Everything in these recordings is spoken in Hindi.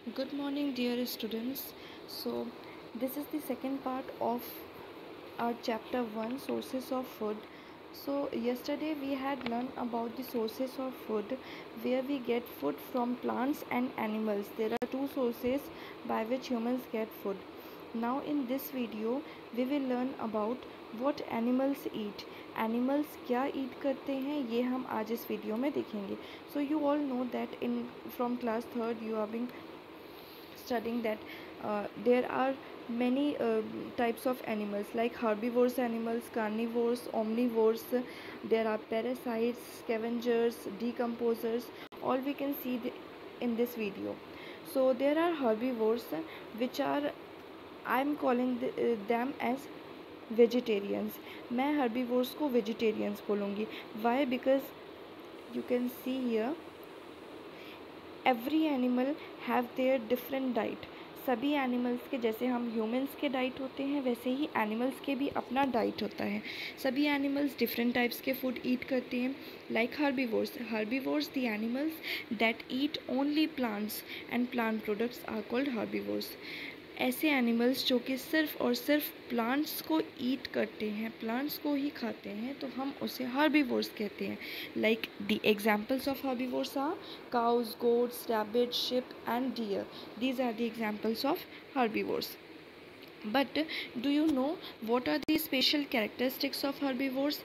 Good morning, dear students. So, this is the second part of our chapter 1 Sources of Food. So, yesterday we had learned about the sources of food where we get food from plants and animals. There are two sources by which humans get food. Now, in this video, we will learn about what animals eat. Animals क्या eat करते हैं ये हम आज इस वीडियो में देखेंगे. So, you all know that from class 3rd you are being studying that there are many types of animals like herbivores animals, carnivores, omnivores. There are parasites, scavengers, decomposers. All we can see in this video. So there are herbivores which are, I'm calling them as vegetarians. मैं herbivores को vegetarians बोलूँगी. Why? Because you can see here every animal have their different diet. सभी एनिमल्स के जैसे हम ह्यूमंस के डाइट होते हैं वैसे ही एनिमल्स के भी अपना डाइट होता है. सभी एनिमल्स डिफरेंट टाइप्स के फूड ईट करते हैं like herbivores the animals that eat only plants and plant products are called herbivores. ऐसे एनिमल्स जो कि सिर्फ और सिर्फ प्लांट्स को ईट करते हैं, प्लांट्स को ही खाते हैं, तो हम उसे हर्बीवोर्स कहते हैं. Like the examples of herbivores are cows, goats, rabbits, sheep and deer. These are the examples of herbivores. But do you know what are the special characteristics of herbivores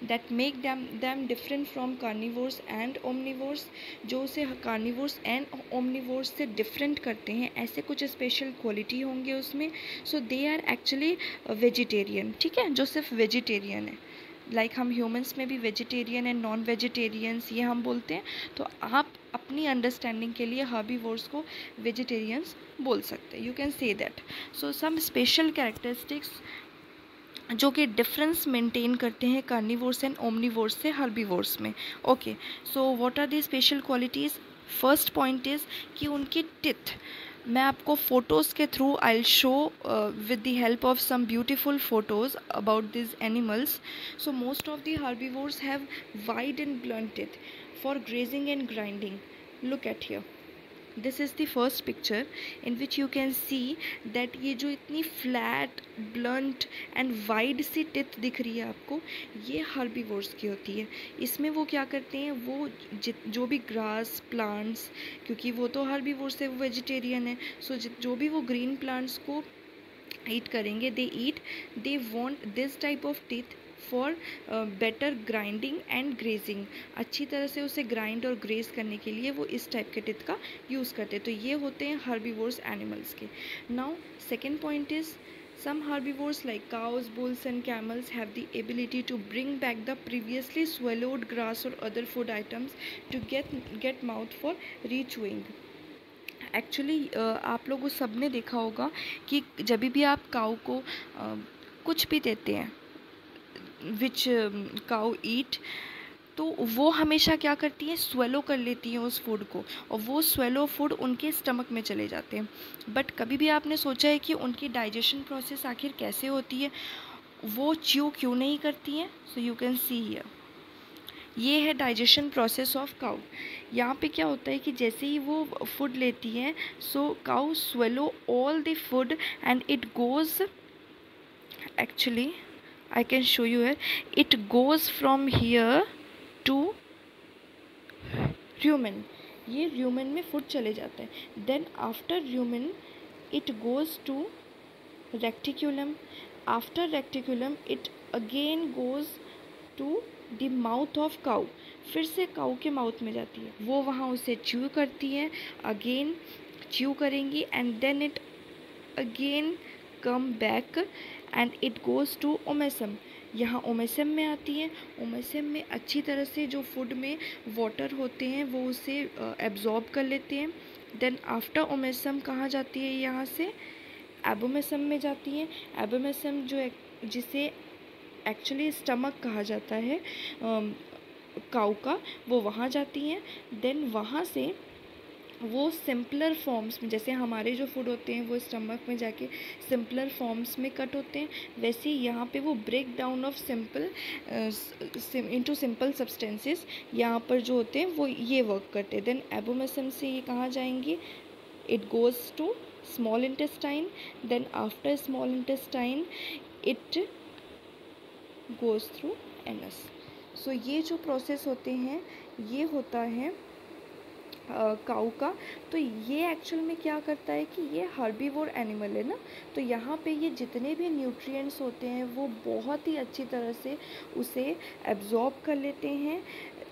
that make them different from carnivores and omnivores? जो उसे carnivores and omnivores से different करते हैं ऐसे कुछ special quality होंगे उसमें. So they are actually vegetarian. ठीक है, जो सिर्फ vegetarian है. लाइक हम ह्यूमंस में भी वेजिटेरियन एंड नॉन वेजिटेरियंस ये हम बोलते हैं, तो आप अपनी अंडरस्टैंडिंग के लिए हर्बीवोर्स को वेजिटेरियंस बोल सकते हैं. You can say that. So some special characteristics जो कि डिफरेंस मेंटेन करते हैं कार्निवोर्स एंड ओमनिवोर्स से हर्बीवोर्स में. Okay, so what are the special qualities? First point is कि उनकी टिथ. मैं आपको फ़ोटोज़ के through I will show with the help of some beautiful photos about this animals. So most of the herbivores have wide and blunt teeth for grazing and grinding. Look at here. This is the first picture in which you can see that ये जो इतनी flat, blunt and wide see teeth दिख रही है आपको, ये हर्बीवोर्स की होती है. इसमें वो क्या करते हैं, वो जो भी ग्रास प्लांट्स, क्योंकि वो तो हर्बीवोर्स है, वो वेजिटेरियन है, सो जो भी वो ग्रीन प्लांट्स को ईट करेंगे, they want this type of teeth for better grinding and grazing. अच्छी तरह से उसे ग्राइंड और ग्रेज करने के लिए वो इस टाइप के टिथ का यूज़ करते हैं. तो ये होते हैं हर्बीवोर्स एनिमल्स के. Now second point is some herbivores like cows, bulls and camels have the ability to bring back the previously swallowed grass or other food items to get mouth for rechewing. Actually आप लोगों सब ने देखा होगा कि जब भी आप काऊ को कुछ भी देते हैं विच काऊ ईट, तो वो हमेशा क्या करती है, स्वेलो कर लेती हैं उस फूड को, और वो स्वेलो फूड उनके स्टमक में चले जाते हैं. बट कभी भी आपने सोचा है कि उनकी डाइजेशन प्रोसेस आखिर कैसे होती है, वो च्यू क्यों नहीं करती हैं? So you can see here, ये है डाइजेशन प्रोसेस ऑफ काऊ. यहाँ पे क्या होता है कि जैसे ही वो फूड लेती है, so cow swallow all the food and it goes, actually I can show you here, it goes from here to rumen. ये rumen में फूड चले जाता है. Then after rumen it goes to reticulum. After reticulum it again goes to the mouth of cow. फिर से काऊ के माउथ में जाती है, वो वहाँ उसे च्यू करती है, अगेन च्यू करेंगी and then it again come back and it goes to omasum. यहाँ ओमेसम में आती है. ओमेसम में अच्छी तरह से जो फूड में वाटर होते हैं वो उसे एब्जॉर्ब कर लेते हैं. देन आफ्टर ओमेसम कहाँ जाती है, यहाँ से एबोमेसम में जाती है. एबोमेसम जो जिसे एक्चुअली स्टमक कहा जाता है काऊ का, वो वहाँ जाती हैं. देन वहाँ से वो सिंपलर फॉर्म्स में, जैसे हमारे जो फूड होते हैं वो स्टमक में जाके सिंपलर फॉर्म्स में कट होते हैं, वैसे ही यहाँ पे वो break down of simple into simple substances यहाँ पर जो होते हैं वो ये वर्क करते हैं. देन एबोमेसम से ये कहाँ जाएंगे, it goes to small intestine, then after small intestine it goes through anus. So ये जो प्रोसेस होते हैं ये होता है काऊ का। तो ये एक्चुअल में क्या करता है कि ये हर्बीवोर एनिमल है ना, तो यहाँ पे ये जितने भी न्यूट्रिएंट्स होते हैं वो बहुत ही अच्छी तरह से उसे एब्जॉर्ब कर लेते हैं,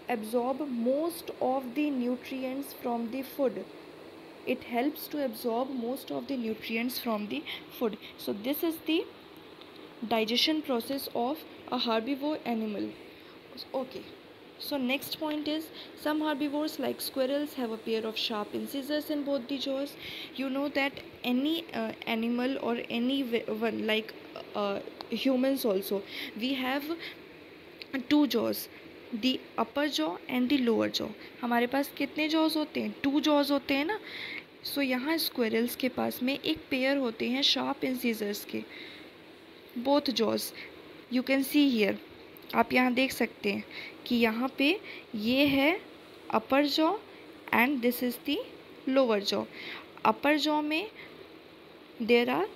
absorb most of the nutrients from the food. It helps to absorb most of the nutrients from the food. So this is the digestion process of a herbivore animal. Okay. So next point is, some herbivores like squirrels have a pair of sharp incisors in both the jaws. You know that any animal or any one like humans also, we have two jaws, the upper jaw and the lower jaw. हमारे पास कितने jaws होते हैं? 2 jaws होते हैं ना. सो यहाँ स्क्वेरल्स के पास में एक पेयर होते हैं शार्प इंसीजर्स के, both jaws. You can see here, आप यहाँ देख सकते हैं कि यहाँ पे ये है upper jaw and this is the lower jaw. Upper jaw में there are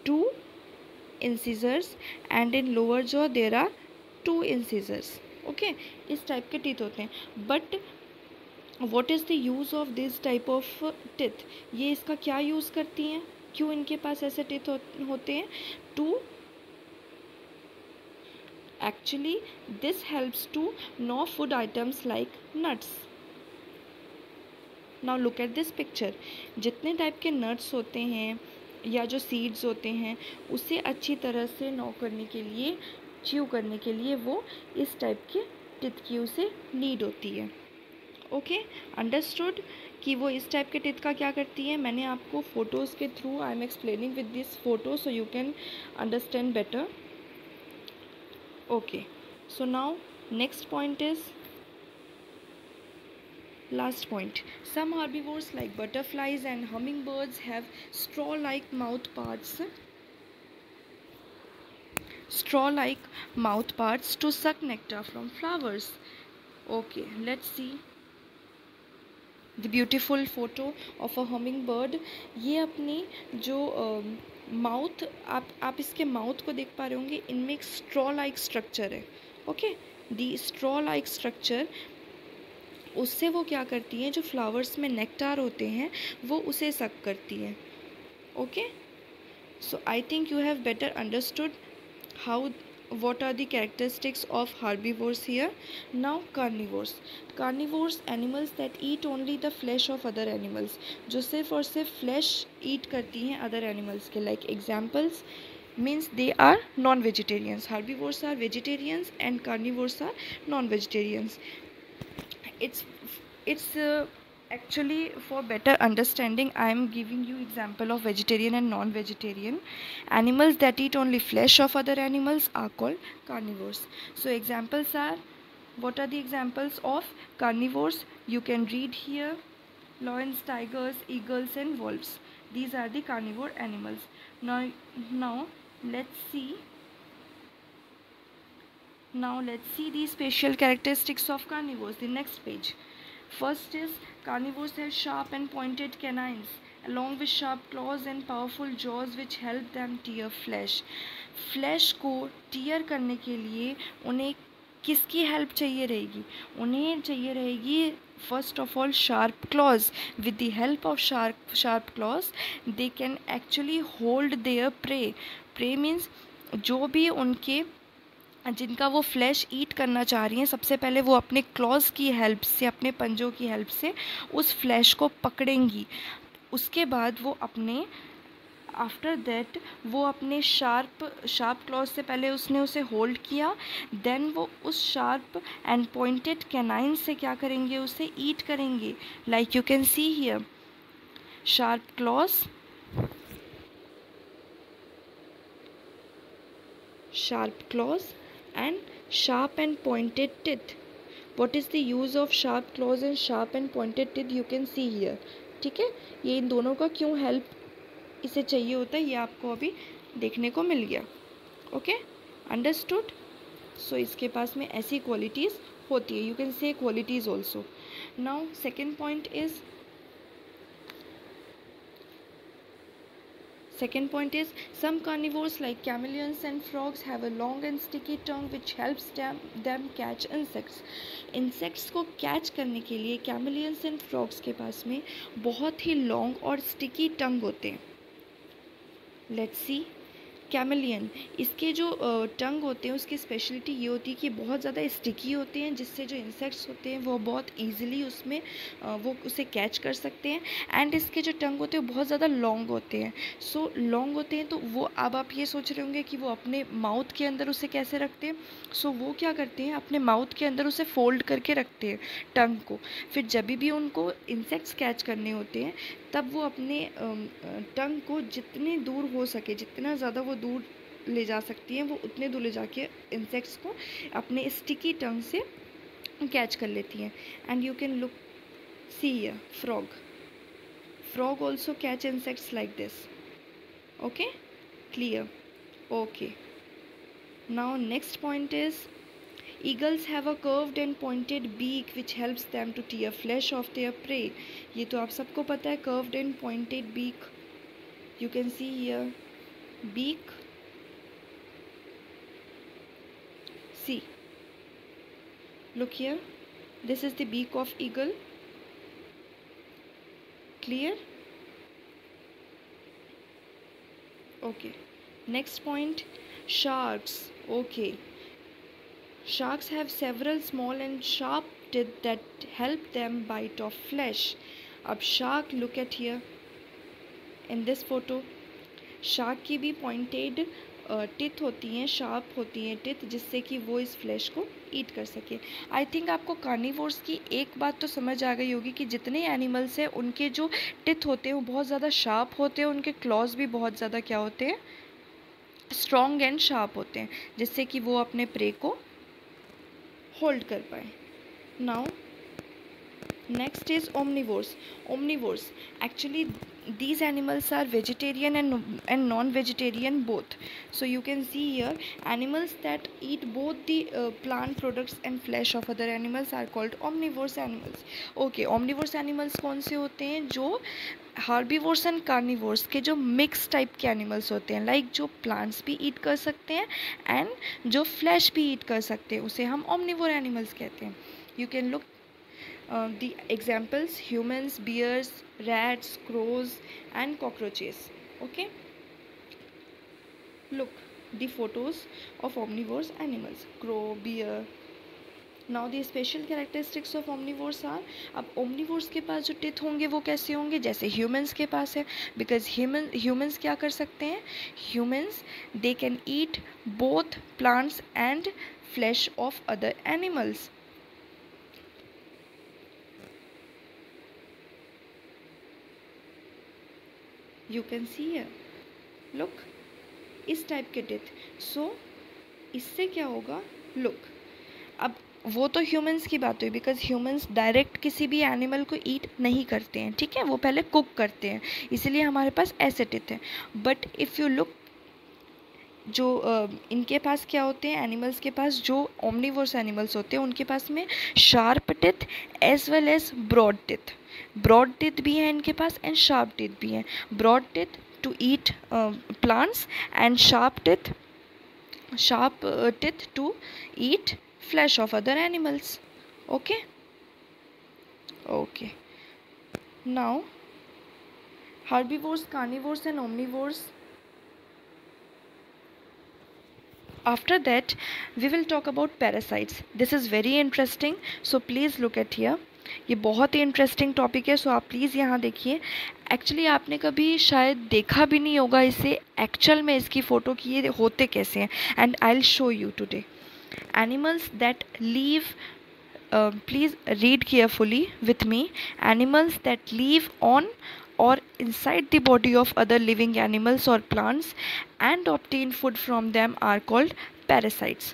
2 incisors and in lower jaw there are 2 incisors. Okay, इस टाइप के टीथ होते हैं. But what is the use of this type of teeth? ये इसका क्या यूज़ करती हैं, क्यों इनके पास ऐसे टिथ होते हैं? To actually this helps to know food items like nuts. Now look at this picture. जितने टाइप के नट्स होते हैं या जो सीड्स होते हैं उसे अच्छी तरह से नो करने के लिए, च्यू करने के लिए वो इस टाइप के टिथ की उसे नीड होती है. ओके, अंडरस्टूड कि वो इस टाइप के टिथ का क्या करती है. मैंने आपको फ़ोटोज़ के through I am explaining with this photo so you can understand better. Okay, so now next point is last point. Some herbivores like butterflies and hummingbirds have straw-like mouth parts to suck nectar from flowers. Okay, let's see the beautiful photo of a hummingbird. ये अपनी जो माउथ, आप इसके माउथ को देख पा रहे होंगे, इनमें एक स्ट्रॉ लाइक स्ट्रक्चर है. ओके, दी स्ट्रॉ लाइक स्ट्रक्चर, उससे वो क्या करती हैं, जो फ्लावर्स में नेक्टार होते हैं वो उसे सक करती है. Okay, so I think you have better understood how what are the characteristics of herbivores here. Now carnivores animals that eat only the flesh of other animals, जो सिर्फ और सिर्फ flesh eat करती हैं other animals के. like examples means they are non-vegetarians. Herbivores are vegetarians and carnivores are non-vegetarians. It's actually for better understanding I am giving you example of vegetarian and non-vegetarian. Animals that eat only flesh of other animals are called carnivores. So examples are, what are the examples of carnivores? You can read here: lions, tigers, eagles and wolves. These are the carnivore animals. Now let's see the special characteristics of carnivores. The next page. First is, carnivores have sharp and pointed canines along with sharp claws and powerful jaws which help them tear flesh. Flesh को tear करने के लिए उन्हें किसकी हेल्प चाहिए रहेगी? उन्हें चाहिए रहेगी first of all sharp claws. With the help of sharp claws they can actually hold their prey. Prey means जो भी उनके जिनका वो फ्लैश ईट करना चाह रही हैं, सबसे पहले वो अपने क्लॉज की हेल्प से, अपने पंजों की हेल्प से उस फ्लैश को पकड़ेंगी. उसके बाद वो अपने आफ्टर दैट वो अपने शार्प क्लॉज से पहले उसने उसे होल्ड किया, देन वो उस शार्प एंड पॉइंटेड कैनाइन से क्या करेंगे, उसे ईट करेंगे. Like you can see here, sharp clause, and sharp and pointed teeth. What is the use of sharp claws and sharp and pointed teeth? You can see here. ठीक है, ये इन दोनों का क्यों हेल्प इसे चाहिए होता है ये आपको अभी देखने को मिल गया. Okay, understood. सो इसके पास में ऐसी क्वालिटीज़ होती है. यू कैन से qualities also. Now second point is Second point is some carnivores like chameleons and frogs have a long and sticky tongue which helps them catch insects. Insects को catch करने के लिए chameleons and frogs के पास में बहुत ही long और sticky tongue होते हैं. Let's see. कैमेलियन, इसके जो टंग होते हैं उसकी स्पेशलिटी ये होती है कि बहुत ज़्यादा स्टिकी होते हैं, जिससे जो इंसेक्ट्स होते हैं वो बहुत इजीली उसमें वो उसे कैच कर सकते हैं. एंड इसके जो टंग होते हैं बहुत ज़्यादा लॉन्ग होते हैं. सो लॉन्ग होते हैं तो वो अब आप ये सोच रहे होंगे कि वो अपने माउथ के अंदर उसे कैसे रखते हैं. सो वो क्या करते हैं, अपने माउथ के अंदर उसे फोल्ड करके रखते हैं टंग को. फिर जब भी उनको इंसेक्ट्स कैच करने होते हैं तब वो अपने टंग को जितने दूर हो सके, जितना ज़्यादा वो दूर ले जा सकती हैं, वो उतने दूर ले जाके इंसेक्ट्स को अपने स्टिकी टंग से कैच कर लेती हैं. And you can look, see here, frog also catch insects like this. Okay, clear? Okay, now next point is eagles have a curved and pointed beak which helps them to tear flesh off their prey. ये तो आप सबको पता है, curved and pointed beak. You can see here beak. See, look here, this is the beak of eagle. Clear? Okay, next point, sharks. Okay, sharks have several small and sharp teeth that help them bite off flesh. अब shark, look at here in this photo, shark की भी pointed टिथ होती हैं, शार्प होती हैं टिथ, जिससे कि वो इस फ्लैश को ईट कर सके. आई थिंक आपको कार्निवोर्स की एक बात तो समझ आ गई होगी कि जितने एनिमल्स हैं उनके जो टिथ होते हैं वो बहुत ज़्यादा शार्प होते हैं, उनके क्लॉज भी बहुत ज़्यादा क्या होते हैं, स्ट्रॉन्ग एंड शार्प होते हैं, जिससे कि वो अपने प्रे को होल्ड कर पाए. Now next is omnivores. Omnivores, actually these animals are vegetarian and non-vegetarian both. So you can see here animals that eat both the plant products and flesh of other animals are called omnivorous animals. Okay, omnivorous animals कौन से होते हैं, जो herbivores and carnivores के जो मिक्स टाइप के एनिमल्स होते हैं, लाइक जो प्लांट्स भी ईट कर सकते हैं एंड जो फ्लैश भी ईट कर सकते हैं, उसे हम omnivore एनिमल्स कहते हैं. You can look the examples: humans, bears, rats, crows and cockroaches. Okay, look the photos of omnivorous animals: crow, bear. Now the special characteristics of omnivores are, अब omnivores के पास जो टिथ होंगे वो कैसे होंगे, जैसे humans के पास है, because humans क्या कर सकते हैं, humans they can eat both plants and flesh of other animals. You can see here, look, इस टाइप के टिथ. सो इससे क्या होगा, लुक, अब वो तो ह्यूमंस की बात हुई, बिकॉज ह्यूमंस डायरेक्ट किसी भी एनिमल को ईट नहीं करते हैं, ठीक है, वो पहले कुक करते हैं, इसीलिए हमारे पास ऐसे टिथ हैं. बट इफ़ यू लुक, जो इनके पास क्या होते हैं, एनिमल्स के पास जो ओमनिवोरस एनिमल्स होते हैं उनके पास में sharp teeth as well as broad teeth. Broad teeth भी है इनके पास एंड शार्प टिथ भी है. Broad teeth to eat plants and sharp teeth to eat flesh of other animals. Okay, okay, now herbivores, carnivores and omnivores. After that we will talk about parasites. This is very interesting, so please look at here. ये बहुत ही इंटरेस्टिंग टॉपिक है, सो आप प्लीज़ यहाँ देखिए. एक्चुअली आपने कभी शायद देखा भी नहीं होगा इसे एक्चुअल में, इसकी फ़ोटो की ये होते कैसे हैं, and I will show you today. Animals that live, please read carefully with me. Animals that live on or inside the body of other living animals or plants and obtain food from them are called parasites.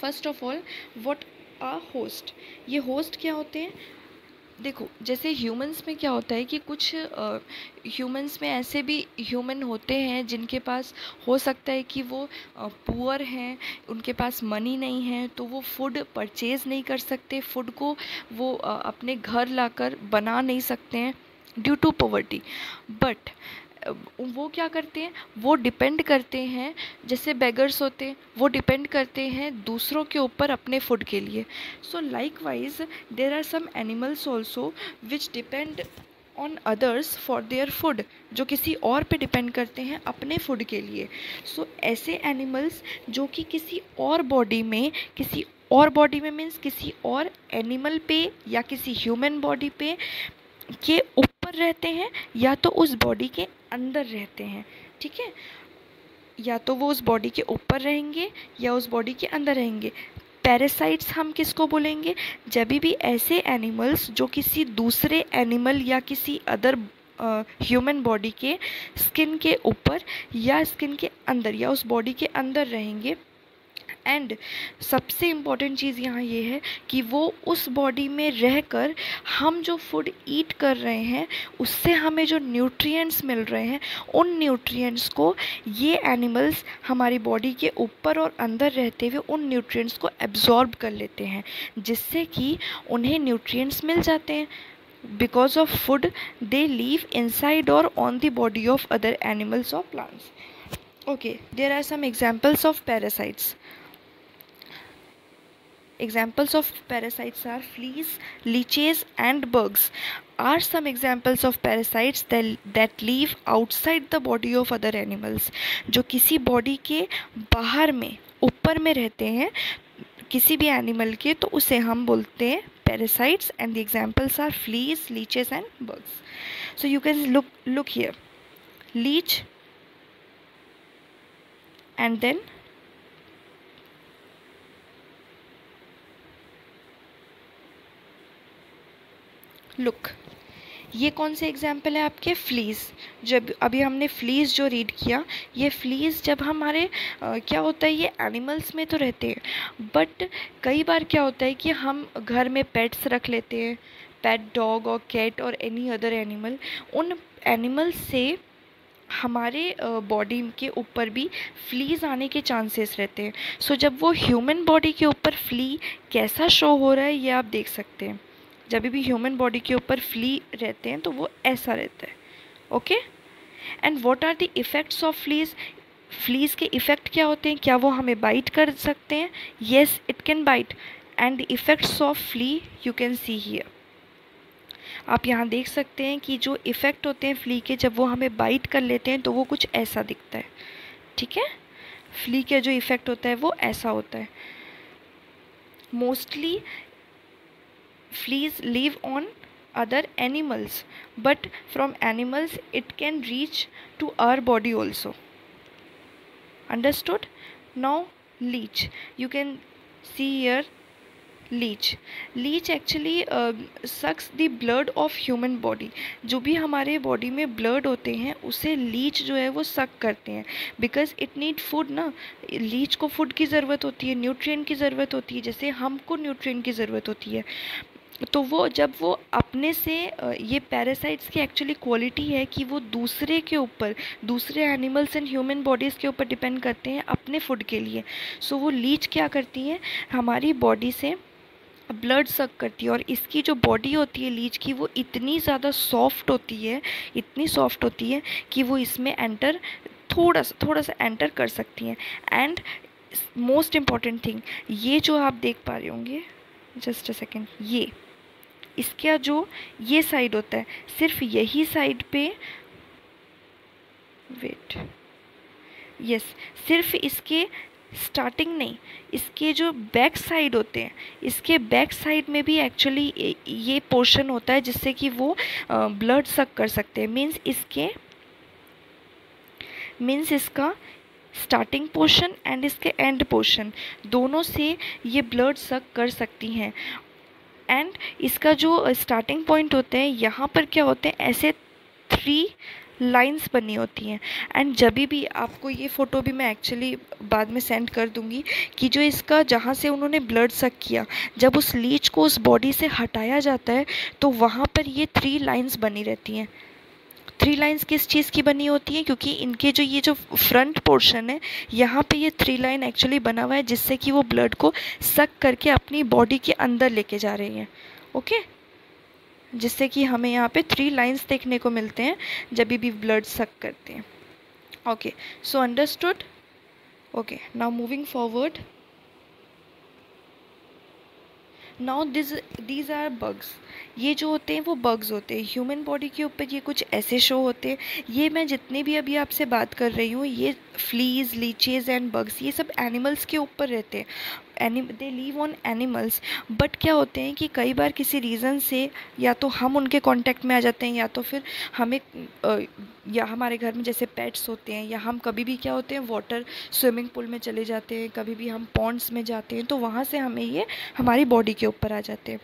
First of all, what are host? ये host क्या होते हैं, देखो, जैसे ह्यूमंस में क्या होता है कि कुछ ह्यूमंस में ऐसे भी ह्यूमन होते हैं जिनके पास हो सकता है कि वो पुअर हैं, उनके पास मनी नहीं है, तो वो फूड परचेज़ नहीं कर सकते, फूड को वो अपने घर लाकर बना नहीं सकते हैं ड्यू टू पॉवर्टी. बट वो क्या करते हैं, वो डिपेंड करते हैं, जैसे बेगर्स होते हैं वो डिपेंड करते हैं दूसरों के ऊपर अपने फूड के लिए। So likewise there are some animals also which depend on others for their food, जो किसी और पे डिपेंड करते हैं अपने फूड के लिए। सो ऐसे एनिमल्स जो कि किसी और बॉडी में मीन्स किसी और एनिमल पे या किसी ह्यूमन बॉडी पे के ऊपर रहते हैं या तो उस बॉडी के अंदर रहते हैं, ठीक है, या तो वो उस बॉडी के ऊपर रहेंगे या उस बॉडी के अंदर रहेंगे। पैरासाइट्स हम किसको बोलेंगे, जब भी ऐसे एनिमल्स जो किसी दूसरे एनिमल या किसी अदर ह्यूमन बॉडी के स्किन के ऊपर या स्किन के अंदर या उस बॉडी के अंदर रहेंगे। एंड सबसे इम्पॉर्टेंट चीज़ यहाँ ये है कि वो उस बॉडी में रहकर हम जो फूड ईट कर रहे हैं उससे हमें जो न्यूट्रिएंट्स मिल रहे हैं उन न्यूट्रिएंट्स को ये एनिमल्स हमारी बॉडी के ऊपर और अंदर रहते हुए उन न्यूट्रिएंट्स को एब्जॉर्ब कर लेते हैं, जिससे कि उन्हें न्यूट्रिएंट्स मिल जाते हैं। Because of food they live inside और on the body of other animals और plants. Okay, there are some examples of parasites. Examples of parasites are fleas, leeches and bugs are some examples of parasites that live outside the body of other animals, जो किसी बॉडी के बाहर में ऊपर में रहते हैं किसी भी एनिमल के, तो उसे हम बोलते हैं parasites, and the examples are fleas, leeches and bugs. So you can look here, leech and then look, ये कौन से एग्जाम्पल है आपके, फ्लीज़। जब अभी हमने फ्लीज़ जो रीड किया, ये फ्लीज़ जब हमारे क्या होता है, ये एनिमल्स में तो रहते हैं, बट कई बार क्या होता है कि हम घर में पेट्स रख लेते हैं, पेट डॉग और कैट और एनी अदर एनिमल, उन एनिमल्स से हमारे बॉडी के ऊपर भी फ्लीज़ आने के चांसेस रहते हैं। सो जब वो ह्यूमन बॉडी के ऊपर फ्ली कैसा शो हो रहा है ये आप देख सकते हैं। जब भी ह्यूमन बॉडी के ऊपर फ्ली रहते हैं तो वो ऐसा रहता है। Okay, and what are the effects of fleas, fleas के इफ़ेक्ट क्या होते हैं, क्या वो हमें बाइट कर सकते हैं, yes it can bite, and the effects of flea you can see here. आप यहाँ देख सकते हैं कि जो इफ़ेक्ट होते हैं फ्ली के जब वो हमें बाइट कर लेते हैं तो वो कुछ ऐसा दिखता है, ठीक है। फ्ली का जो इफ़ेक्ट होता है वो ऐसा होता है। Mostly fleas live on other animals, but from animals it can reach to our body also. Understood? Now leech, you can see here leech actually sucks the blood of human body. जो भी हमारे बॉडी में ब्लड होते हैं उसे लीच जो है वो सक करते हैं, बिकॉज इट नीड फूड ना। लीच को फूड की ज़रूरत होती है, न्यूट्रिएंट की ज़रूरत होती है, जैसे हमको न्यूट्रिएंट की ज़रूरत होती है। तो वो जब वो अपने से ये पैरासाइट्स की एक्चुअली क्वालिटी है कि वो दूसरे के ऊपर, दूसरे एनिमल्स एंड ह्यूमन बॉडीज़ के ऊपर डिपेंड करते हैं अपने फूड के लिए। सो वो लीच क्या करती हैं, हमारी बॉडी से ब्लड सक करती है, और इसकी जो बॉडी होती है लीच की वो इतनी ज़्यादा सॉफ्ट होती है, इतनी सॉफ्ट होती है कि वो इसमें एंटर थोड़ा सा एंटर कर सकती हैं। एंड मोस्ट इम्पॉर्टेंट थिंग, ये जो आप देख पा रहे होंगे, जस्ट अ सेकेंड, ये इसका जो ये साइड होता है, सिर्फ यही साइड पे वेट, यस, सिर्फ इसके स्टार्टिंग नहीं, इसके जो बैक साइड होते हैं, इसके बैक साइड में भी एक्चुअली ये पोर्शन होता है जिससे कि वो ब्लड सक कर सकते हैं। मीन्स इसका स्टार्टिंग पोर्शन एंड इसके एंड पोर्शन दोनों से ये ब्लड सक कर सकती हैं। एंड इसका जो स्टार्टिंग पॉइंट होते हैं, यहाँ पर क्या होते हैं, ऐसे 3 लाइंस बनी होती हैं। एंड जब भी आपको ये फ़ोटो भी मैं एक्चुअली बाद में सेंड कर दूँगी कि जो इसका जहाँ से उन्होंने ब्लड सक किया, जब उस लीच को उस बॉडी से हटाया जाता है तो वहाँ पर ये 3 लाइंस बनी रहती हैं। 3 लाइंस किस चीज़ की बनी होती हैं, क्योंकि इनके जो ये जो फ्रंट पोर्शन है यहाँ पे ये 3 लाइन एक्चुअली बना हुआ है जिससे कि वो ब्लड को सक करके अपनी बॉडी के अंदर लेके जा रही हैं। ओके, जिससे कि हमें यहाँ पे 3 लाइन्स देखने को मिलते हैं जब भी ब्लड सक करते हैं। Okay, so understood. Okay, now moving forward. Now these are bugs. ये जो होते हैं वो बग्स होते हैं। ह्यूमन बॉडी के ऊपर ये कुछ ऐसे शो होते हैं। ये मैं जितने भी अभी आपसे बात कर रही हूँ, ये फ्लीज, लीचेज एंड बग्स, ये सब एनिमल्स के ऊपर रहते हैं। दे लीव ऑन एनिमल्स। बट क्या होते हैं कि कई बार किसी रीज़न से या तो हम उनके कांटेक्ट में आ जाते हैं, या तो फिर हमें या हमारे घर में जैसे पेट्स होते हैं, या हम कभी भी क्या होते हैं वाटर स्विमिंग पूल में चले जाते हैं, कभी भी हम पॉन्ड्स में जाते हैं, तो वहाँ से हमें ये हमारी बॉडी के ऊपर आ जाते हैं।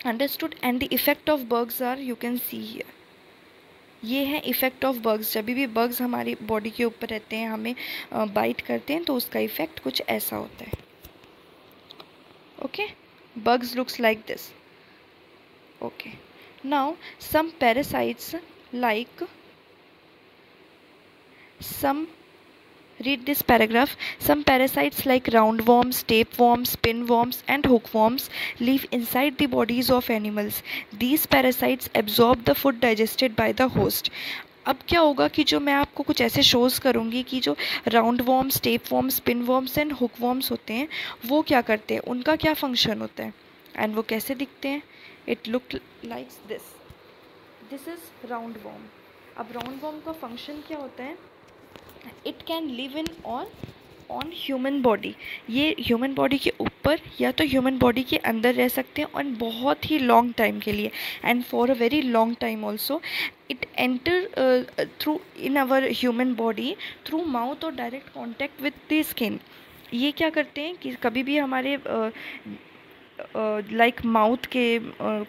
Understood. And the effect of bugs are, you can see here, ये है इफ़ेक्ट ऑफ बग्स। जब भी बग्स हमारी बॉडी के ऊपर रहते हैं, हमें बाइट करते हैं, तो उसका इफ़ेक्ट कुछ ऐसा होता है। Okay, bugs looks like this. Okay, now some parasites like some read this paragraph. Some parasites like roundworms, tapeworms, pinworms and hookworms live inside the bodies of animals. These parasites absorb the food digested by the host. अब क्या होगा कि जो मैं आपको कुछ ऐसे शोज़ करूँगी कि जो round worms, tape worms, pin worms and hook worms होते हैं, वो क्या करते हैं, उनका क्या फंक्शन होता है एंड वो कैसे दिखते हैं। It look like this. This is round warm. अब राउंड वॉर्म का फंक्शन क्या होता है, it can live in on human body. ये ह्यूमन बॉडी के ऊपर या तो ह्यूमन बॉडी के अंदर रह सकते हैं और बहुत ही लॉन्ग टाइम के लिए, and for a very long time also. It enter through in our human body through mouth और direct contact with the skin. ये क्या करते हैं कि कभी भी हमारे लाइक माउथ के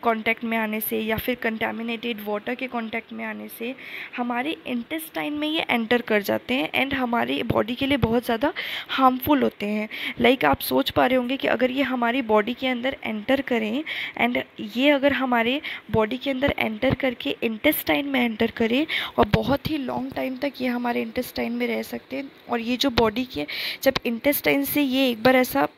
कांटेक्ट में आने से या फिर कंटामिनेटेड वाटर के कांटेक्ट में आने से हमारे इंटेस्टाइन में ये एंटर कर जाते हैं एंड हमारी बॉडी के लिए बहुत ज़्यादा हार्मफुल होते हैं। लाइक आप सोच पा रहे होंगे कि अगर ये हमारी बॉडी के अंदर एंटर करें एंड ये अगर हमारे बॉडी के अंदर एंटर करके इंटेस्टाइन में एंटर करें और बहुत ही लॉन्ग टाइम तक ये हमारे इंटेस्टाइन में रह सकते हैं, और ये जो बॉडी के जब इंटेस्टाइन से ये एक बार ऐसा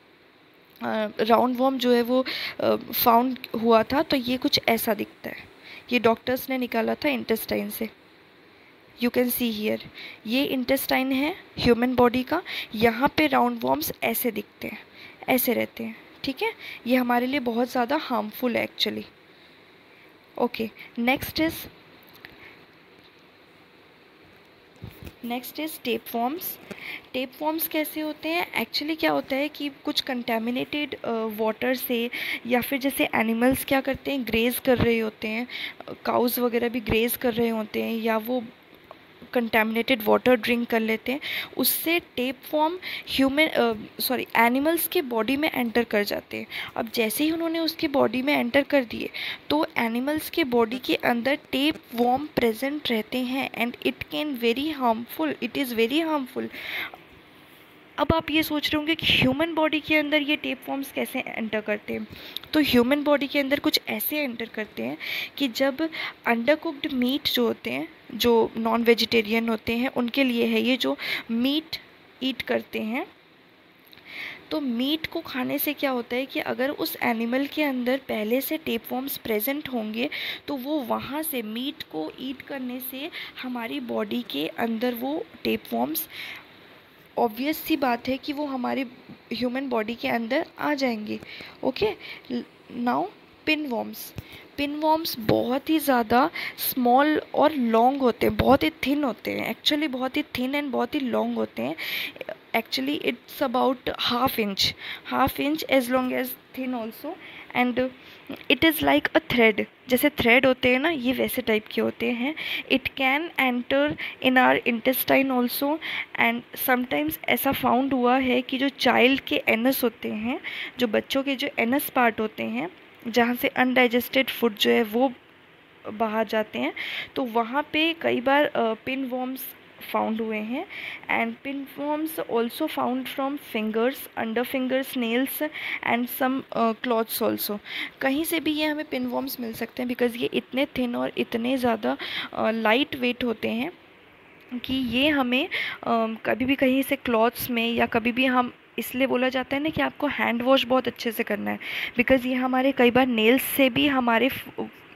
राउंड वॉर्म जो है वो फाउंड हुआ था, तो ये कुछ ऐसा दिखता है। ये डॉक्टर्स ने निकाला था इंटेस्टाइन से। यू कैन सी हियर, ये इंटेस्टाइन है ह्यूमन बॉडी का। यहाँ पे राउंड वॉर्म्स ऐसे दिखते हैं, ऐसे रहते हैं, ठीक है। ये हमारे लिए बहुत ज़्यादा हार्मफुल है actually. Okay, next is tapeworms. Tapeworms कैसे होते हैं, एक्चुअली क्या होता है कि कुछ कंटेमिनेटेड वाटर से या फिर जैसे एनिमल्स क्या करते हैं, ग्रेज़ कर रहे होते हैं, काउज़ वगैरह भी ग्रेज़ कर रहे होते हैं या वो कंटेमिनेटेड वाटर ड्रिंक कर लेते हैं, उससे टेपवॉर्म एनिमल्स के बॉडी में एंटर कर जाते हैं। अब जैसे ही उन्होंने उसके बॉडी में एंटर कर दिए तो एनिमल्स के बॉडी के अंदर टेपवॉर्म प्रेजेंट रहते हैं and it is very harmful. अब आप ये सोच रहे होंगे कि ह्यूमन बॉडी के अंदर ये टेपवॉर्म्स कैसे एंटर करते हैं। तो ह्यूमन बॉडी के अंदर कुछ ऐसे एंटर करते हैं कि जब अंडर कुक्ड मीट जो होते हैं, जो नॉन वेजिटेरियन होते हैं, उनके लिए है ये, जो मीट ईट करते हैं। तो मीट को खाने से क्या होता है कि अगर उस एनिमल के अंदर पहले से टेपवॉर्म्स प्रेजेंट होंगे तो वो वहाँ से मीट को ईट करने से हमारी बॉडी के अंदर वो टेपवॉर्म्स, ऑब्वियस सी बात है कि वो हमारे ह्यूमन बॉडी के अंदर आ जाएंगे। ओके, नाउ पिनवॉर्म्स बहुत ही ज़्यादा स्मॉल और लॉन्ग होते हैं, बहुत ही थिन होते हैं, एक्चुअली बहुत ही थिन एंड बहुत ही लॉन्ग होते हैं। Actually it's about half inch as long as thin also, and it is like a thread. जैसे थ्रेड होते हैं ना, ये वैसे टाइप के होते हैं। It can enter in our intestine also, and sometimes ऐसा फाउंड हुआ है कि जो चाइल्ड के एनस होते हैं, जो बच्चों के जो एनस पार्ट होते हैं, जहाँ से अनडाइजेस्टेड फूड जो है वो बाहर जाते हैं, तो वहाँ पे कई बार पिनवॉर्म्स फाउंड हुए हैं। And pinworms also found from fingers, under fingers, nails and some clothes also. कहीं से भी ये हमें पिनवॉर्म्स मिल सकते हैं, बिकॉज़ ये इतने थिन और इतने ज़्यादा लाइट वेट होते हैं कि ये हमें कभी भी कहीं से क्लॉथ्स में या कभी भी हम इसलिए बोला जाता है ना कि आपको हैंड वॉश बहुत अच्छे से करना है, बिकॉज़ ये हमारे कई बार नेल्स से भी हमारे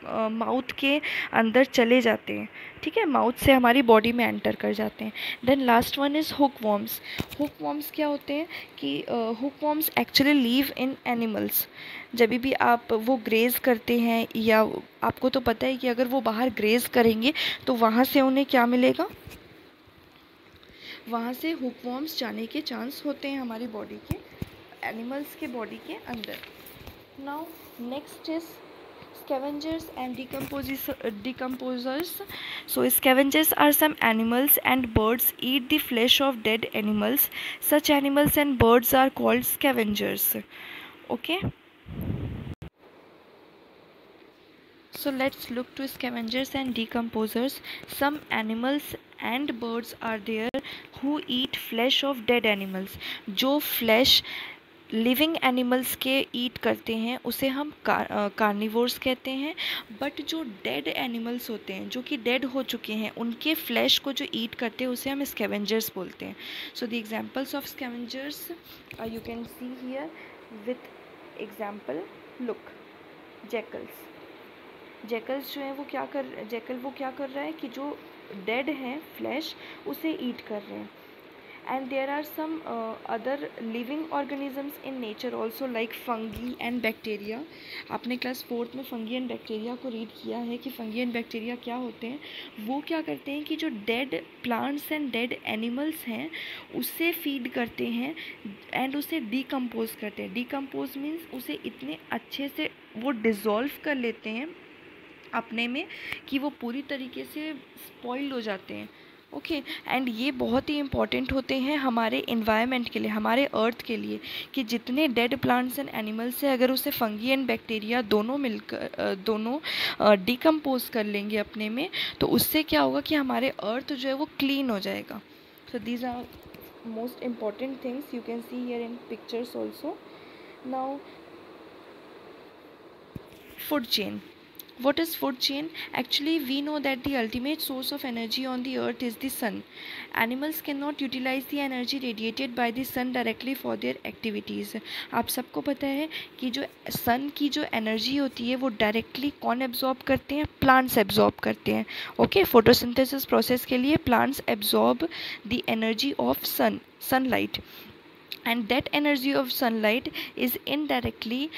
माउथ के अंदर चले जाते हैं, ठीक है, माउथ से हमारी बॉडी में एंटर कर जाते हैं। Then last one is hook worms. Hook worms क्या होते हैं कि hook worms actually live in animals. जब भी आप वो ग्रेज करते हैं, या आपको तो पता है कि अगर वो बाहर ग्रेज करेंगे तो वहाँ से उन्हें क्या मिलेगा, वहाँ से हुक वॉर्म्स जाने के चांस होते हैं हमारी बॉडी के, एनिमल्स के बॉडी के अंदर। Now next is scavengers and decomposers. So scavengers are some animals and birds eat the flesh of dead animals. Such animals and birds are called scavengers. Okay, so let's look to scavengers and decomposers. Some animals and birds are there who eat flesh of dead animals. जो flesh लिविंग एनिमल्स के ईट करते हैं उसे हम कार्निवोर्स कहते हैं, बट जो डेड एनिमल्स होते हैं, जो कि डेड हो चुके हैं, उनके फ्लैश को जो ईट करते हैं उसे हम स्कैवेंजर्स बोलते हैं। So the examples of scavengers you can see here with example, look, jackals. Jackals जो है वो क्या कर रहा है कि जो डेड हैं फ्लैश उसे ईट कर रहे हैं। And there are some other living organisms in nature also, like fungi and bacteria. आपने क्लास 4th में फंगी एंड बैक्टीरिया को रीड किया है कि फंगी एंड बैक्टीरिया क्या होते हैं। वो क्या करते हैं कि जो dead plants and dead animals हैं उसे फीड करते हैं एंड उसे डिकम्पोज करते हैं। डिकम्पोज मीन्स उसे इतने अच्छे से वो डिज़ोल्व कर लेते हैं अपने में कि वो पूरी तरीके से स्पॉइल हो जाते हैं। ओके, एंड ये बहुत ही इम्पॉर्टेंट होते हैं हमारे इन्वायरमेंट के लिए, हमारे अर्थ के लिए, कि जितने डेड प्लांट्स एंड एनिमल्स हैं अगर उसे फंगी एंड बैक्टीरिया दोनों डिकम्पोज कर लेंगे अपने में, तो उससे क्या होगा कि हमारे अर्थ जो है वो क्लीन हो जाएगा। So these are most important things you can see here in pictures also. Now food chain. What is food chain? Actually, we know that the ultimate source of energy on the earth is the sun. Animals cannot utilize the energy radiated by the sun directly for their activities. आप सबको पता है कि जो सन की जो एनर्जी होती है वो डायरेक्टली कौन एब्जॉर्ब करते हैं? प्लांट्स एब्जॉर्ब करते हैं। ओके, फोटोसिंथेसिस प्रोसेस के लिए plants absorb the energy of sunlight, and that energy of sunlight is indirectly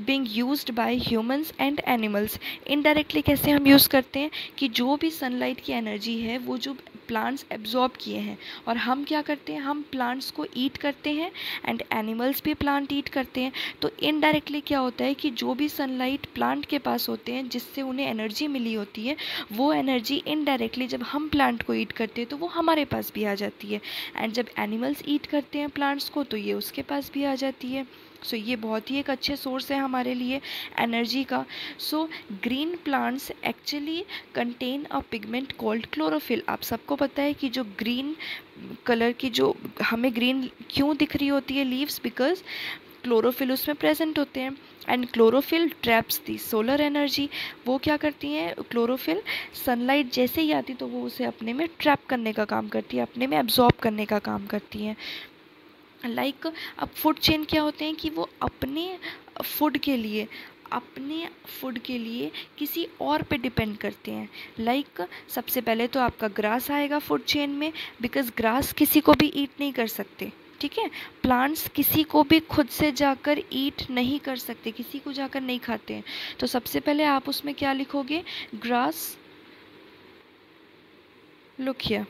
being used by humans and animals. Indirectly कैसे हम यूज़ करते हैं कि जो भी सनलाइट की एनर्जी है वो जो प्लांट्स एब्जॉर्ब किए हैं, और हम क्या करते हैं, हम प्लांट्स को ईट करते हैं एंड एनिमल्स भी प्लांट ईट करते हैं। तो इनडायरेक्टली क्या होता है कि जो भी सनलाइट प्लांट के पास होते हैं जिससे उन्हें एनर्जी मिली होती है, वो एनर्जी इनडायरेक्टली जब हम प्लांट को ईट करते हैं तो वो हमारे पास भी आ जाती है, एंड जब एनिमल्स ईट करते हैं प्लांट्स को तो ये उसके पास भी आ जाती है। सो ये बहुत ही एक अच्छे सोर्स है हमारे लिए एनर्जी का। So green plants actually contain a pigment called chlorophyll. आप सबको पता है कि जो ग्रीन कलर की, जो हमें ग्रीन क्यों दिख रही होती है लीव्स, बिकॉज क्लोरोफिल उसमें प्रेजेंट होते हैं, and chlorophyll traps the solar energy. वो क्या करती हैं, क्लोरोफिल सनलाइट जैसे ही आती तो वो उसे अपने में ट्रैप करने का काम करती है, अपने में एब्जॉर्ब करने का काम करती हैं। लाइक अब फूड चेन क्या होते हैं कि वो अपने फूड के लिए किसी और पे डिपेंड करते हैं। लाइक सबसे पहले तो आपका ग्रास आएगा फूड चेन में, बिकॉज ग्रास किसी को भी ईट नहीं कर सकते, ठीक है। प्लांट्स किसी को भी खुद से जाकर ईट नहीं कर सकते, किसी को जाकर नहीं खाते हैं। तो सबसे पहले आप उसमें क्या लिखोगे, ग्रास, लुक हियर,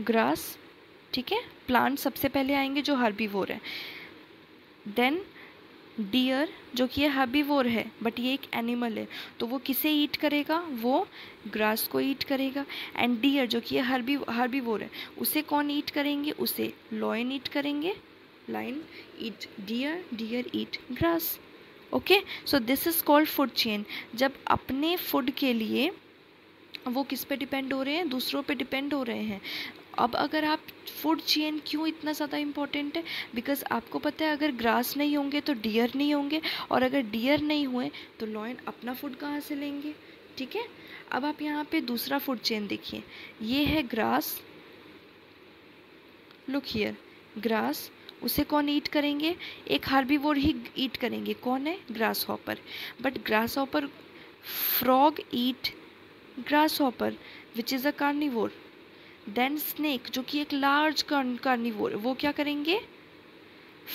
ग्रास, ठीक है। प्लांट सबसे पहले आएंगे जो हर्बीवोर है। देन डियर जो कि ये हर्बीवोर है बट ये एक एनिमल है, तो वो किसे ईट करेगा, वो ग्रास को ईट करेगा। एंड डियर जो कि ये हर्बीवोर है, उसे कौन ईट करेंगे, उसे लॉयन ईट करेंगे। Lion eat deer, deer eat grass. Okay, so this is called food chain. जब अपने फूड के लिए वो किस पे डिपेंड हो रहे हैं, दूसरों पे डिपेंड हो रहे हैं। अब अगर आप फूड चेन क्यों इतना ज़्यादा इम्पोर्टेंट है, बिकॉज आपको पता है अगर ग्रास नहीं होंगे तो डियर नहीं होंगे, और अगर डियर नहीं हुए तो लॉयन अपना फूड कहाँ से लेंगे, ठीक है। अब आप यहाँ पे दूसरा फूड चेन देखिए, ये है ग्रास, लुक हियर, ग्रास, उसे कौन ईट करेंगे? एक हार्बीवोर ही ईट करेंगे, कौन है? Grasshopper. But grasshopper, frog eat grasshopper which is a carnivore. Then snake, जो कि एक लार्ज कार्निवोर, वो क्या करेंगे?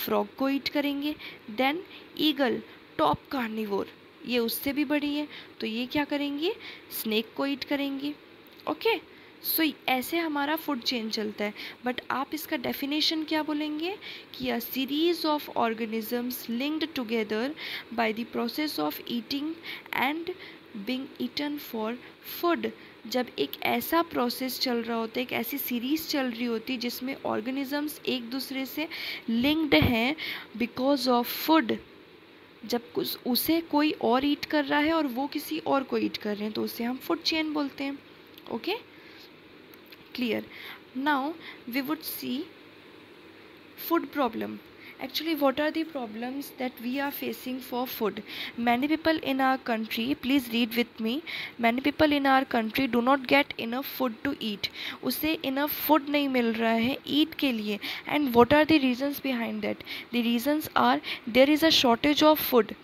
फ्रॉग को ईट करेंगे। देन ईगल, टॉप कार्निवोर, ये उससे भी बड़ी है, तो ये क्या करेंगे? स्नेक को ईट करेंगे। ओके, सो ऐसे हमारा फूड चेन चलता है। बट आप इसका डेफिनेशन क्या बोलेंगे? कि a series of organisms linked together by the process of eating and being eaten for food. जब एक ऐसा प्रोसेस चल रहा होता है, एक ऐसी सीरीज चल रही होती है जिसमें ऑर्गेनिजम्स एक दूसरे से लिंक्ड हैं बिकॉज ऑफ फूड, जब कुछ उसे कोई और ईट कर रहा है और वो किसी और को ईट कर रहे हैं, तो उसे हम फूड चेन बोलते हैं। Okay, clear? Now we would see food problem. Actually, what are the problems that we are facing for food? Many people in our country, please read with me, many people in our country do not get enough food to eat. उसे enough food नहीं मिल रहा है eat के लिए. And what are the reasons behind that? The reasons are there is a shortage of food.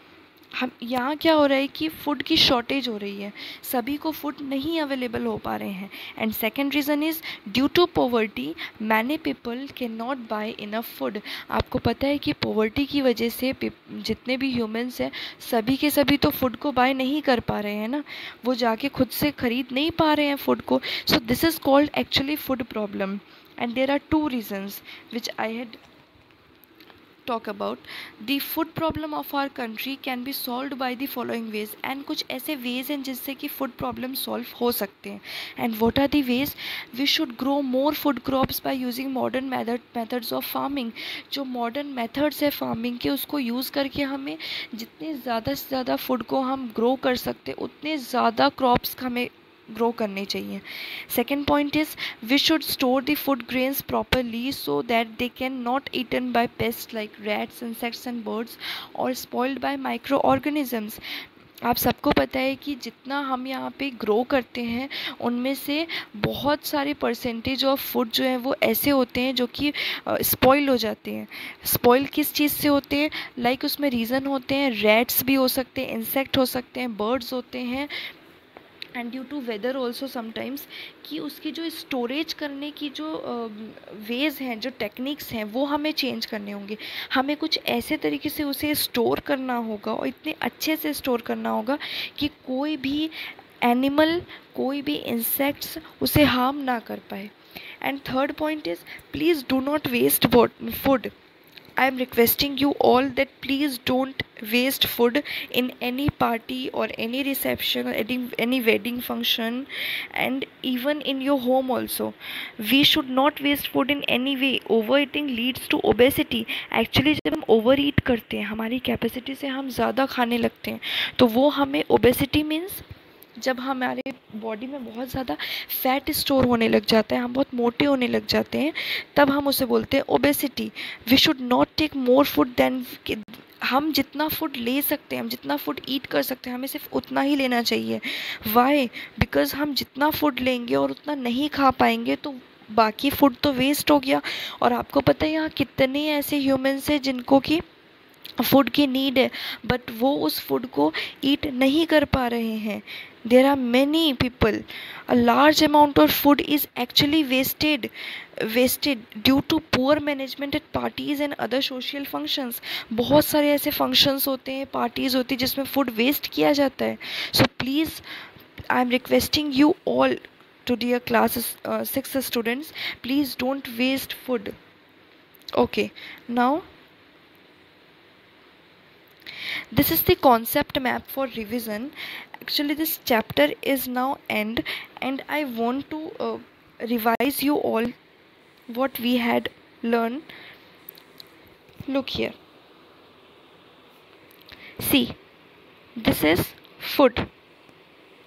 हम यहाँ क्या हो रहा है कि फ़ुड की शॉर्टेज हो रही है, सभी को फूड नहीं अवेलेबल हो पा रहे हैं। And second reason is due to poverty many people can not buy enough food. आपको पता है कि पॉवर्टी की वजह से जितने भी ह्यूमंस हैं सभी के सभी तो फूड को बाय नहीं कर पा रहे हैं ना, वो जाके खुद से ख़रीद नहीं पा रहे हैं फूड को। So this is called actually food problem. And there are two reasons which I had talk about. The food problem of our country can be solved by the following ways. And कुछ ऐसे ways हैं जिससे कि food problem solve हो सकते हैं. And what are the ways? We should grow more food crops by using modern methods of farming. जो modern methods है farming के, उसको use करके हमें जितने ज़्यादा से ज़्यादा food को हम grow कर सकते उतने ज़्यादा crops हमें ग्रो करने चाहिए। Second point is we should store the food grains properly so that they can not eaten by pest like rats, insects and birds और स्पॉइल्ड बाय माइक्रो ऑर्गेनिजम्स। आप सबको पता है कि जितना हम यहाँ पे ग्रो करते हैं उनमें से बहुत सारे परसेंटेज ऑफ फूड जो है वो ऐसे होते हैं जो कि स्पॉइल हो जाते हैं। स्पॉइल किस चीज़ से होते हैं? लाइक उसमें रीज़न होते हैं, रैट्स भी हो सकते हैं, इंसेक्ट हो सकते हैं, बर्ड्स होते हैं, and due to weather also sometimes, कि उसकी जो स्टोरेज करने की जो वेज़ हैं, जो टेक्निक्स हैं, वो हमें चेंज करने होंगे। हमें कुछ ऐसे तरीके से उसे स्टोर करना होगा और इतने अच्छे से स्टोर करना होगा कि कोई भी एनिमल, कोई भी इंसेक्ट्स उसे हार्म ना कर पाए। And third point is please do not waste food. I am requesting you all that please don't waste food in any party or any reception or any wedding function, and even in your home also. We should not waste food in any way. Overeating leads to obesity. Actually जब हम overeat करते हैं, हमारी कैपेसिटी से हम ज़्यादा खाने लगते हैं, तो वो हमें obesity means जब हमारे बॉडी में बहुत ज़्यादा फैट स्टोर होने लग जाता है, हम बहुत मोटे होने लग जाते हैं, तब हम उसे बोलते हैं obesity. We should not take more food than, हम जितना फूड ले सकते हैं, हम जितना फूड ईट कर सकते हैं, हमें सिर्फ उतना ही लेना चाहिए. वाई? बिकॉज हम जितना फूड लेंगे और उतना नहीं खा पाएंगे तो बाकी फूड तो वेस्ट हो गया. और आपको पता है यहाँ कितने ऐसे ह्यूमंस हैं जिनको कि फूड की नीड है बट वो उस फूड को ईट नहीं कर पा रहे हैं. There are many people, a large amount of food is actually wasted due to poor management at parties and other social functions. बहुत सारे ऐसे फंक्शंस होते हैं, पार्टीज़ होती है जिसमें फ़ूड वेस्ट किया जाता है. So please I am requesting you all to dear class 6 students, please don't waste food. Okay, now this is the concept map for revision. Actually this chapter is now end and I want to revise you all what we had learned. Look here, see, this is food.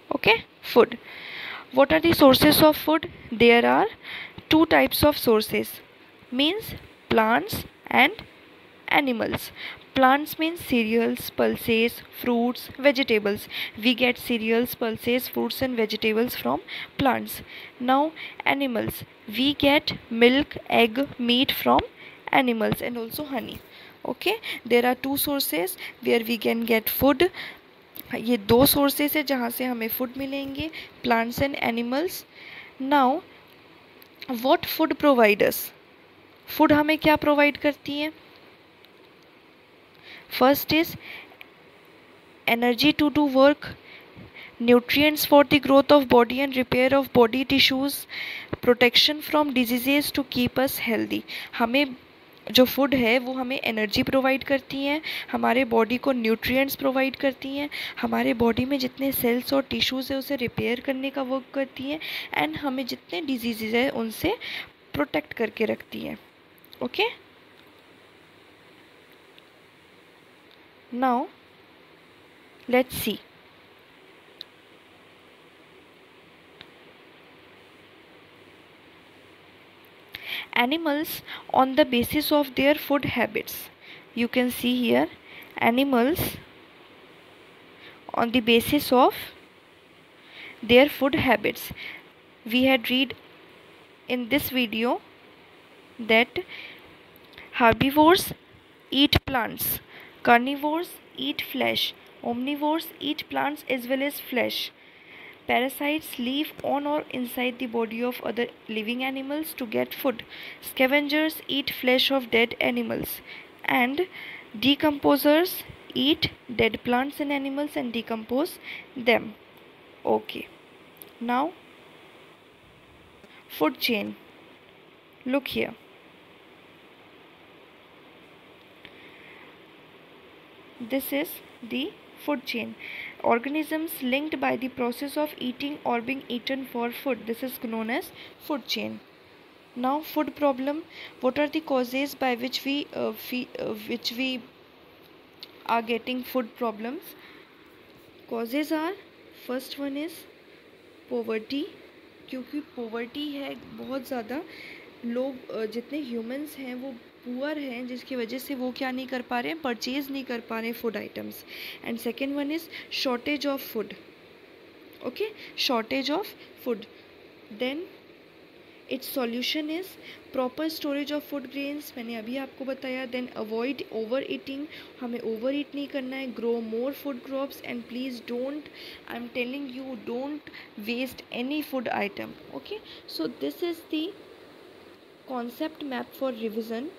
Okay, food. What are the sources of food? There are two types of sources, means plants and animals. Plants means cereals, pulses, fruits, vegetables. We get cereals, pulses, fruits and vegetables from plants. Now animals. We get milk, egg, meat from animals and also honey. Okay, there are two sources where we can get food. ये दो सोर्सेस है जहाँ से हमें फूड मिलेंगे, plants and animals. Now what food providers. Food हमें क्या प्रोवाइड करती है? First is energy to do work, nutrients for the growth of body and repair of body tissues, protection from diseases to keep us healthy. हमें जो फूड है वो हमें एनर्जी प्रोवाइड करती हैं, हमारे बॉडी को न्यूट्रिएंट्स प्रोवाइड करती हैं, हमारे बॉडी में जितने सेल्स और टिश्यूज़ है उसे रिपेयर करने का वर्क करती हैं एंड हमें जितने डिजीज़ है उनसे प्रोटेक्ट करके रखती हैं. Okay, now let's see. Animals on the basis of their food habits. You can see here animals on the basis of their food habits. We had read in this video that herbivores eat plants, carnivores eat flesh, omnivores eat plants as well as flesh. Parasites live on or inside the body of other living animals to get food. Scavengers eat flesh of dead animals. And decomposers eat dead plants and animals and decompose them. Okay. Now, food chain. Look here. This is the food chain. Organisms linked by the process of eating or being eaten for food. This is known as food chain. Now, food problem. What are the causes by which we are getting food problems? Causes are, first one is poverty. क्योंकि poverty है बहुत ज़्यादा, लोग जितने ह्यूमंस हैं वो पुअर हैं जिसकी वजह से वो क्या नहीं कर पा रहे हैं, परचेज नहीं कर पा रहे हैं food items. And second one is shortage of food. Okay, shortage of food. Then its solution is proper storage of food grains, मैंने अभी आपको बताया. देन अवॉइड ओवर ईटिंग, हमें ओवर ईट नहीं करना है. Grow more food crops and please don't, I am telling you, don't waste any food item. Okay, so this is the concept map for revision.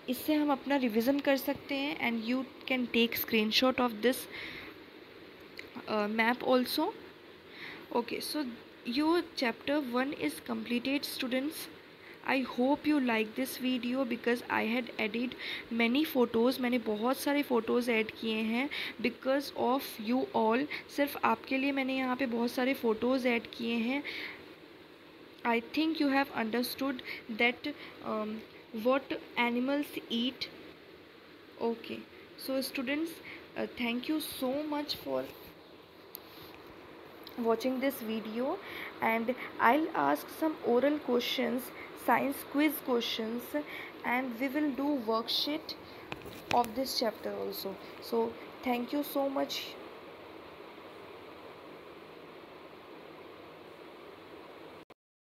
इससे हम अपना रिवीजन कर सकते हैं and you can take screenshot of this map also. Okay, so your chapter 1 is completed, students. I hope you like this video because I had added many photos. मैंने बहुत सारे फ़ोटोज़ ऐड किए हैं because of you all. सिर्फ आपके लिए मैंने यहाँ पे बहुत सारे फ़ोटोज़ ऐड किए हैं. I think you have understood that what animals eat. Okay, so students, thank you so much for watching this video, and I'll ask some oral questions, science quiz questions, and we will do worksheet of this chapter also. So thank you so much